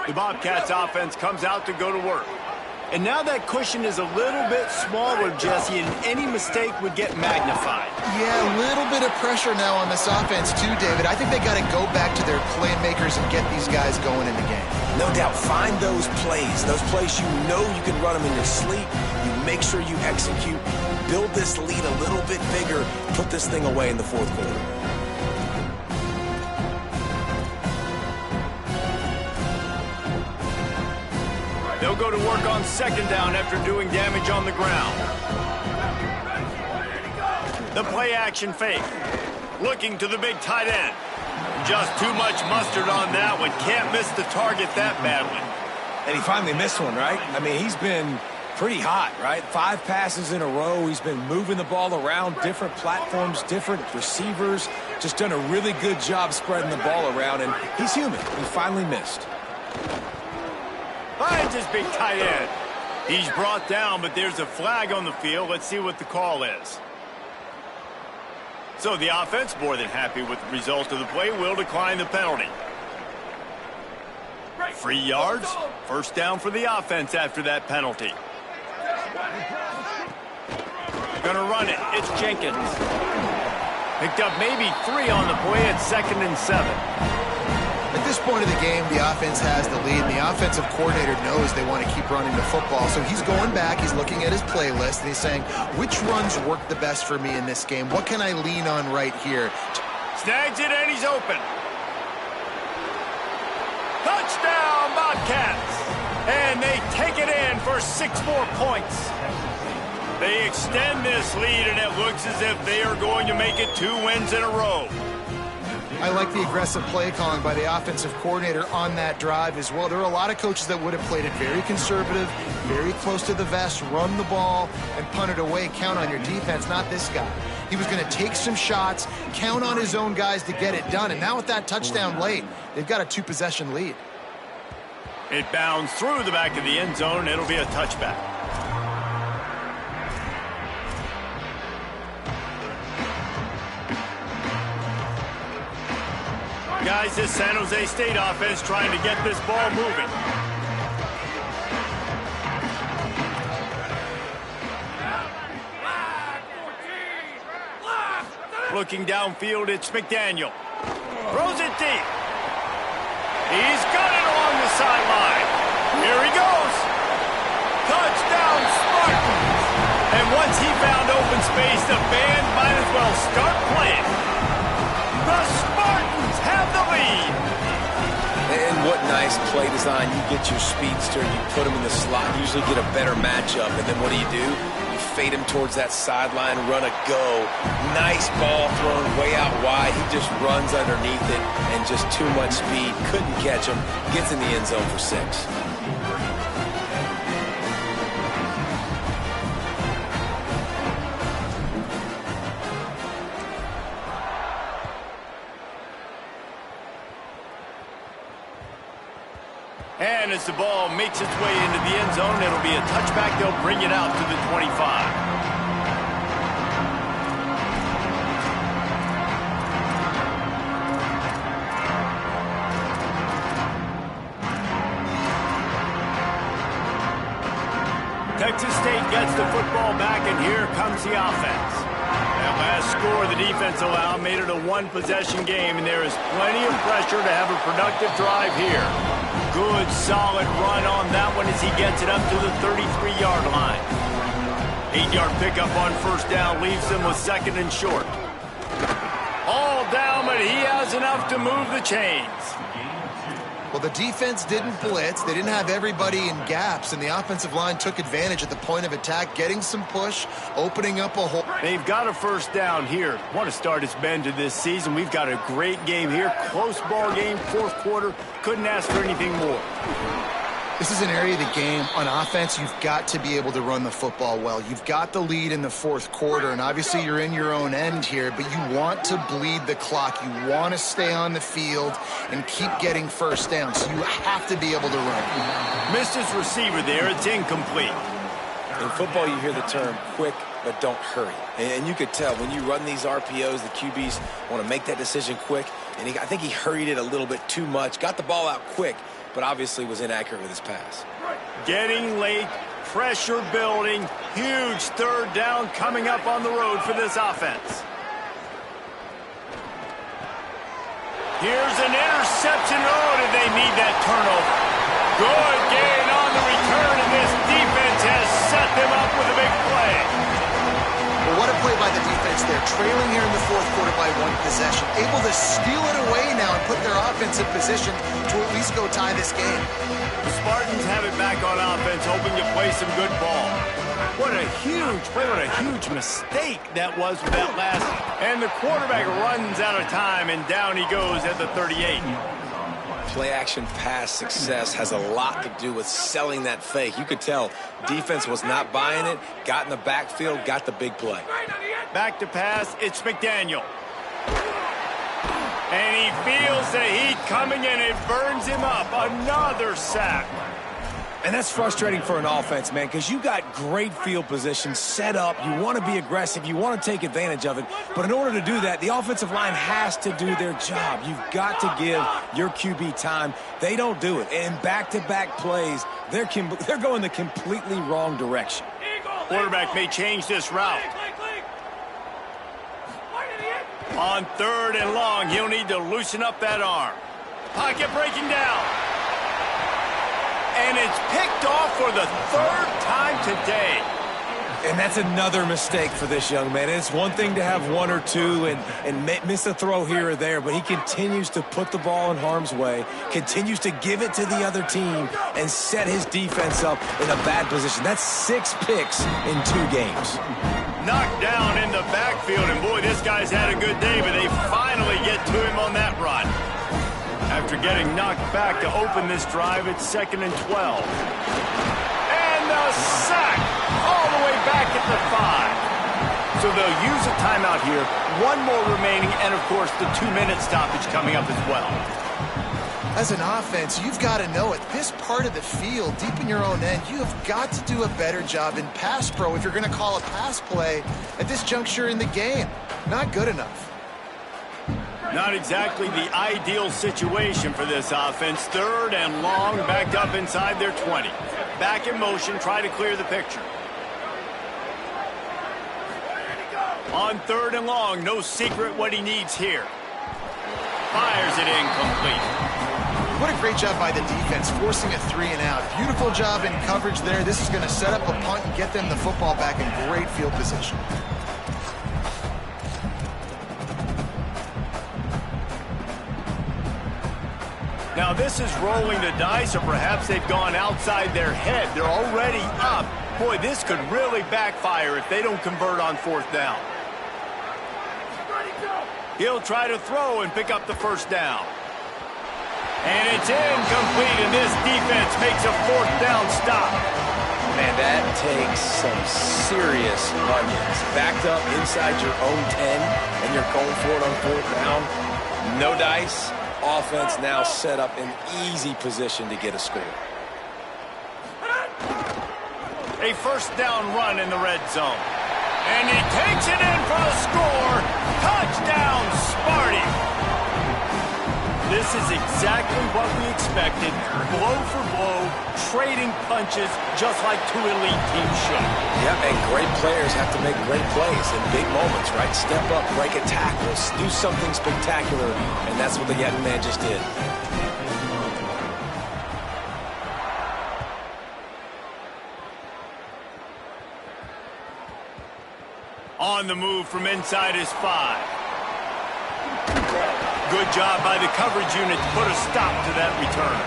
The Bobcats offense comes out to go to work. And now that cushion is a little bit smaller, Jesse, and any mistake would get magnified. Yeah, a little bit of pressure now on this offense too, David. I think they got to go back to their playmakers and get these guys going in the game. No doubt, find those plays you know you can run them in your sleep. You make sure you execute, build this lead a little bit bigger, put this thing away in the fourth quarter. They'll go to work on second down after doing damage on the ground. The play-action fake. Looking to the big tight end. Just too much mustard on that one. Can't miss the target that badly. And he finally missed one, right? I mean, he's been pretty hot, right? 5 passes in a row. He's been moving the ball around, different platforms, different receivers. Just done a really good job spreading the ball around, and he's human. He finally missed. Finds his big tight end. He's brought down, but there's a flag on the field. Let's see what the call is. So the offense, more than happy with the result of the play, will decline the penalty. 3 yards. First down for the offense after that penalty. Gonna run it. It's Jenkins. Picked up maybe 3 on the play at 2nd and 7. At this point of the game, the offense has the lead, and the offensive coordinator knows they want to keep running the football. So he's going back, he's looking at his playlist, and he's saying, which runs work the best for me in this game? What can I lean on right here? Snags it, and he's open. Touchdown, Bobcats! And they take it in for 6 more points. They extend this lead, and it looks as if they are going to make it 2 wins in a row. I like the aggressive play calling by the offensive coordinator on that drive as well. There are a lot of coaches that would have played it very conservative, very close to the vest, run the ball, and punt it away. Count on your defense, not this guy. He was going to take some shots, count on his own guys to get it done. And now with that touchdown late, they've got a 2-possession lead. It bounds through the back of the end zone. It'll be a touchback. Guys, this San Jose State offense trying to get this ball moving. Looking downfield, it's McDaniel. Throws it deep. He's got it along the sideline. Here he goes. Touchdown, Spartans. And once he found open space, the band might as well start playing. The Spartans have the lead. And what nice play design. You get your speedster, you put him in the slot, usually get a better matchup. And then what do? You fade him towards that sideline, run a go. Nice ball thrown way out wide. He just runs underneath it and just too much speed. Couldn't catch him. Gets in the end zone for 6. And as the ball makes its way into the end zone, it'll be a touchback. They'll bring it out to the 25. Texas State gets the football back, and here comes the offense. That last score the defense allowed made it a 1-possession game, and there is plenty of pressure to have a productive drive here. Good, solid run on that one as he gets it up to the 33-yard line. 8-yard pickup on first down leaves him with 2nd and short. All down, but he has enough to move the chains. Well, the defense didn't blitz. They didn't have everybody in gaps, and the offensive line took advantage at the point of attack, getting some push, opening up a hole. They've got a first down here. Want to start us, Ben, to this season. We've got a great game here. Close ball game, 4th quarter. Couldn't ask for anything more. This is an area of the game. On offense, you've got to be able to run the football well. You've got the lead in the fourth quarter, and obviously you're in your own end here, but you want to bleed the clock. You want to stay on the field and keep getting first down, so you have to be able to run. Missed his receiver there. It's incomplete. In football, you hear the term quick, but don't hurry. And you could tell when you run these RPOs, the QBs want to make that decision quick, and I think he hurried it a little bit too much, got the ball out quick, but obviously was inaccurate with his pass. Getting late, pressure building, huge third down coming up on the road for this offense. Here's an interception. Oh, did they need that turnover? Good gain on the return, and this defense has set them up with a big play. Well, what a play by the defense there. Trailing here in the fourth quarter by one possession. Able to steal it away now and put their offense in position to at least go tie this game. The Spartans have it back on offense, hoping to play some good ball. What a huge play, what a huge mistake that was with that last. And the quarterback runs out of time, and down he goes at the 38. Play-action pass success has a lot to do with selling that fake. You could tell defense was not buying it, got in the backfield, got the big play. Back to pass, it's McDaniel. And he feels the heat coming, and it burns him up. Another sack. And that's frustrating for an offense, man, because you got great field position set up. You want to be aggressive. You want to take advantage of it. But in order to do that, the offensive line has to do their job. You've got to give your QB time. They don't do it. And back-to-back plays, they're going the completely wrong direction. Quarterback may change this route. On third and long, he'll need to loosen up that arm. Pocket breaking down. And it's picked off for the third time today. And that's another mistake for this young man. It's one thing to have one or two and miss a throw here or there, but he continues to put the ball in harm's way, continues to give it to the other team, and set his defense up in a bad position. That's 6 picks in 2 games. Knocked down in the backfield, and boy, this guy's had a good day, but they finally get to him on that run. After getting knocked back to open this drive, it's 2nd and 12. And the sack all the way back at the 5. So they'll use a timeout here. 1 more remaining, and of course the 2-minute stoppage coming up as well. As an offense, you've got to know at this part of the field, deep in your own end, you have got to do a better job in pass pro if you're going to call a pass play at this juncture in the game. Not good enough. Not exactly the ideal situation for this offense. 3rd and long, backed up inside their 20. Back in motion, try to clear the picture. On 3rd and long, no secret what he needs here. Fires it incomplete. What a great job by the defense, forcing a 3 and out. Beautiful job in coverage there. This is going to set up a punt and get them the football back in great field position. Now this is rolling the dice, or perhaps they've gone outside their head. They're already up. Boy, this could really backfire if they don't convert on 4th down. He'll try to throw and pick up the 1st down. And it's incomplete, and this defense makes a 4th down stop. Man, that takes some serious onions. Backed up inside your own 10, and you're going for it on 4th down. No dice. Offense now set up in easy position to get a score. A 1st down run in the red zone. And he takes it in for a score. Touchdown, Sparty. This is exactly what we expected. Blow for blow, trading punches, just like 2 elite teams should. Yeah, and great players have to make great plays in big moments, right? Step up, break a tackle, do something spectacular, and that's what the young man just did. On the move from inside his 5. Good job by the coverage unit to put a stop to that return.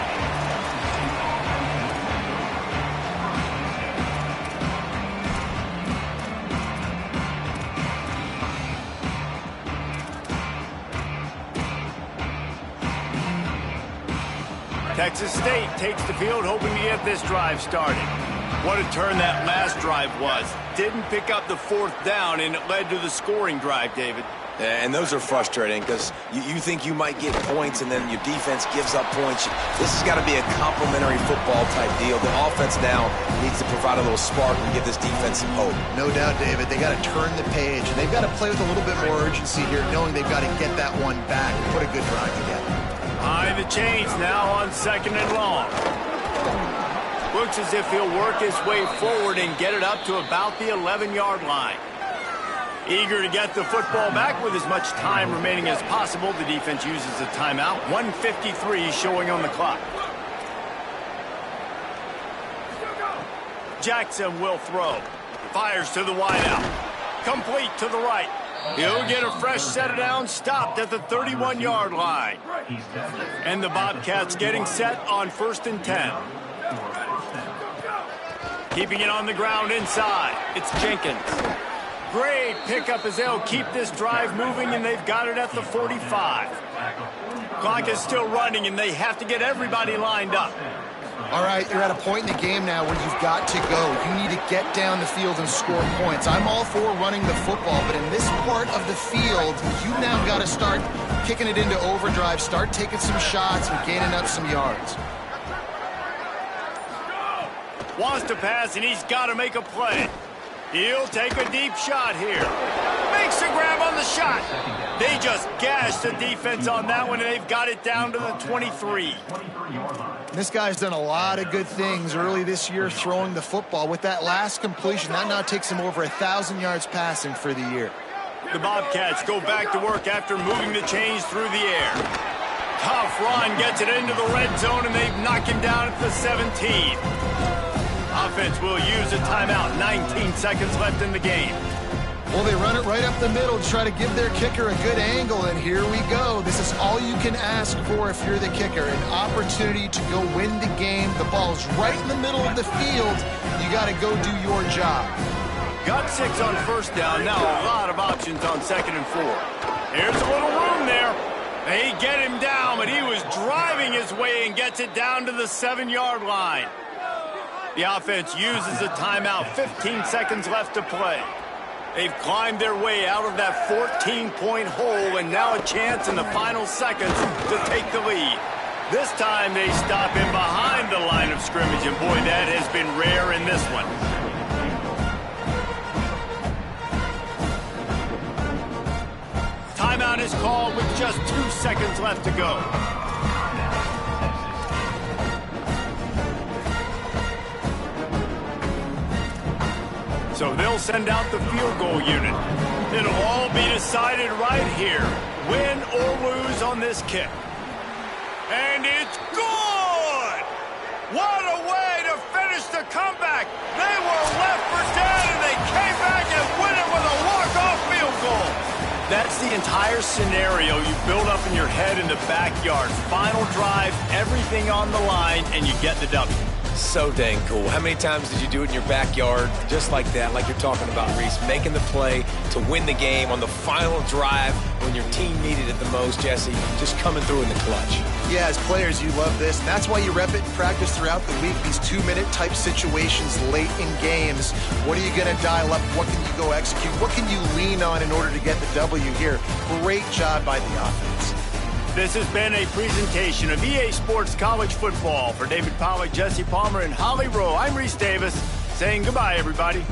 Texas State takes the field, hoping to get this drive started. What a turn that last drive was. Didn't pick up the fourth down, and it led to the scoring drive, David. And those are frustrating because you think you might get points and then your defense gives up points. This has got to be a complementary football type deal. The offense now needs to provide a little spark and give this defense some hope. No doubt, David. They got to turn the page. And they've got to play with a little bit more urgency here, knowing they've got to get that one back and put a good drive together. Behind the chains now on 2nd and long. Looks as if he'll work his way forward and get it up to about the 11-yard line. Eager to get the football back with as much time remaining as possible. The defense uses a timeout. 1:53 showing on the clock. Jackson will throw. Fires to the wideout. Complete to the right. He'll get a fresh set of downs, stopped at the 31-yard line. And the Bobcats getting set on 1st and 10. Keeping it on the ground inside. It's Jenkins. Great pickup as they'll keep this drive moving, and they've got it at the 45. Clock is still running, and they have to get everybody lined up. All right, you're at a point in the game now where you've got to go. You need to get down the field and score points. I'm all for running the football, but in this part of the field, you now got to start kicking it into overdrive, start taking some shots and gaining up some yards. Wants to pass, and he's got to make a play. He'll take a deep shot here. Makes a grab on the shot. They just gashed the defense on that one, and they've got it down to the 23. This guy's done a lot of good things early this year throwing the football. With that last completion, that now takes him over 1,000 yards passing for the year. The Bobcats go back to work after moving the chains through the air. Tough run gets it into the red zone, and they've knocked him down at the 17. Offense will use a timeout. 19 seconds left in the game. Well, they run it right up the middle to try to give their kicker a good angle, and here we go. This is all you can ask for if you're the kicker, an opportunity to go win the game. The ball's right in the middle of the field. You got to go do your job. Got 6 on 1st down. Now a lot of options on 2nd and 4. Here's a little room there. They get him down, but he was driving his way and gets it down to the 7-yard line. The offense uses a timeout. 15 seconds left to play. They've climbed their way out of that 14-point hole, and now a chance in the final seconds to take the lead. This time they stop him behind the line of scrimmage, and boy, that has been rare in this one. Timeout is called with just 2 seconds left to go. So they'll send out the field goal unit. It'll all be decided right here, win or lose on this kick. And it's good! What a way to finish the comeback! They were left for dead, and they came back and win it with a walk-off field goal. That's the entire scenario you build up in your head in the backyard. Final drive, everything on the line, and you get the W. So dang cool. How many times did you do it in your backyard just like that, like you're talking about, Reese, making the play to win the game on the final drive when your team needed it the most, Jesse, just coming through in the clutch. Yeah, as players, you love this, and that's why you rep it in practice throughout the week, these 2-minute type situations late in games. What are you going to dial up? What can you go execute? What can you lean on in order to get the W here? Great job by the offense. This has been a presentation of EA Sports College Football. For David Pollack, Jesse Palmer, and Holly Rowe, I'm Reese Davis, saying goodbye, everybody.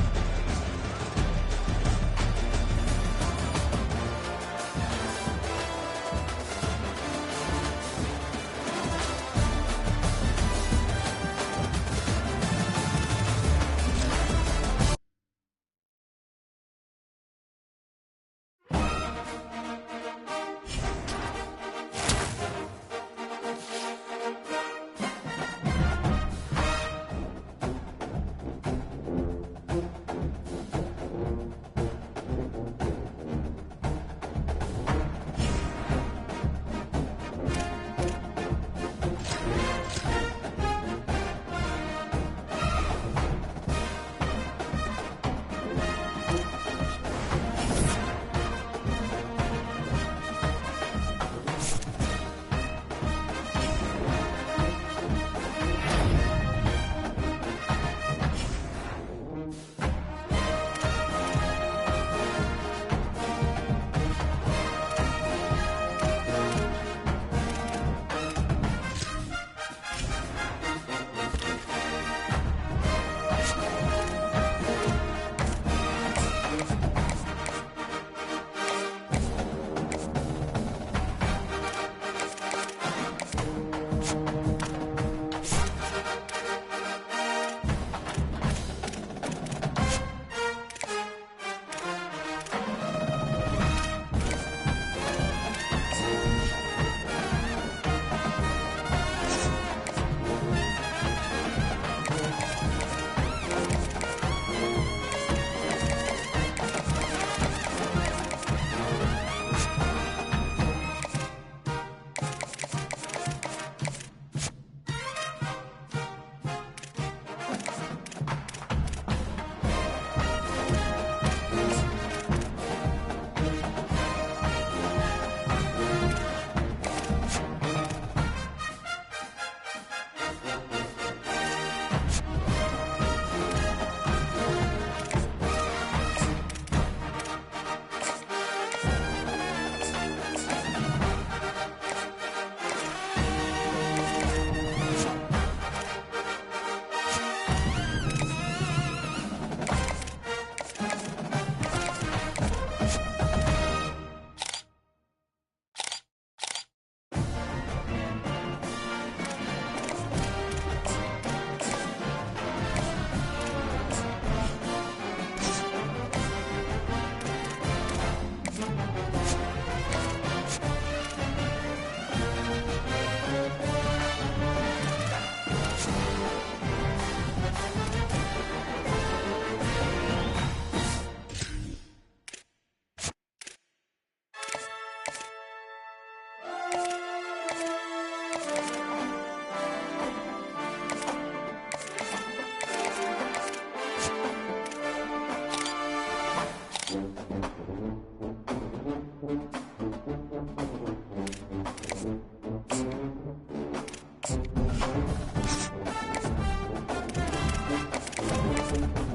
off.